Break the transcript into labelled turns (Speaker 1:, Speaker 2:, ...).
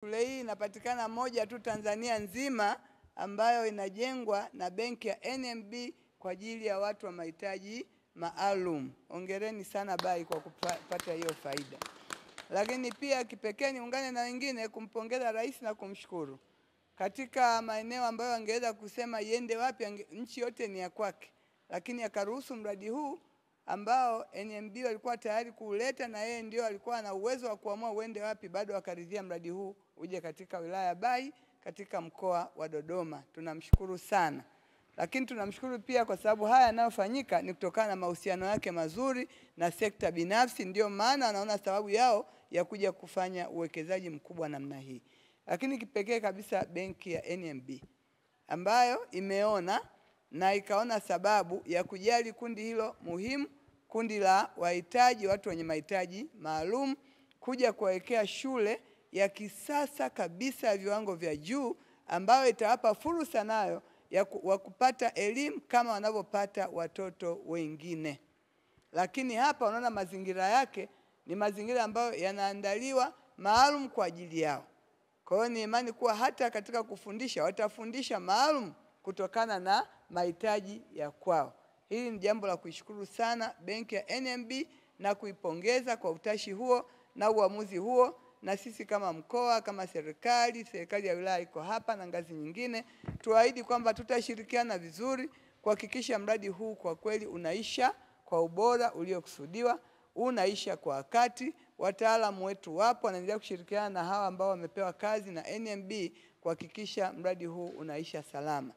Speaker 1: Shule hii inapatikana moja tu Tanzania nzima ambayo inajengwa na benki ya NMB kwa ajili ya watu wa mahitaji maalum. Hongereni sana BAI kwa kupata hiyo faida. Lakini pia kipekee niungane na wengine kumpongeza rais na kumshukuru. Katika maeneo ambayo angeweza kusema iende wapi, nchi yote ni ya kwake. Lakini akaruhusu mradi huu ambao NMB walikuwa tayari kuuleta na yeye ndio alikuwa na uwezo wa kuamua uende wapi, bado akaridhia mradi huu uje katika wilaya ya BAI katika mkoa wa Dodoma. Tunamshukuru sana. Lakini tunamshukuru pia kwa sababu haya yanayofanyika ni kutokana na mahusiano yake mazuri na sekta binafsi, ndio maana anaona sababu yao ya kuja kufanya uwekezaji mkubwa namna hii. Lakini kipekee kabisa benki ya NMB ambayo imeona na ikaona sababu ya kujali kundi hilo muhimu, kundi la wahitaji, watu wenye mahitaji maalum, kuja kuwawekea shule ya kisasa kabisa ya viwango vya juu ambayo itawapa fursa nayo ya kupata elimu kama wanavyopata watoto wengine. Lakini hapa unaona mazingira yake ni mazingira ambayo yanaandaliwa maalum kwa ajili yao. Kwa hiyo ni imani kuwa hata katika kufundisha watafundisha maalum kutokana na mahitaji ya kwao. Hili ni jambo la kuishukuru sana benki ya NMB na kuipongeza kwa utashi huo na uamuzi huo, na sisi kama mkoa, kama serikali ya wilaya iko hapa na ngazi nyingine, tuahidi kwamba tutashirikiana vizuri kuhakikisha mradi huu kwa kweli unaisha kwa ubora uliokusudiwa, unaisha kwa wakati. Wataalamu wetu wapo wanaendelea kushirikiana na hawa ambao wamepewa kazi na NMB kuhakikisha mradi huu unaisha salama.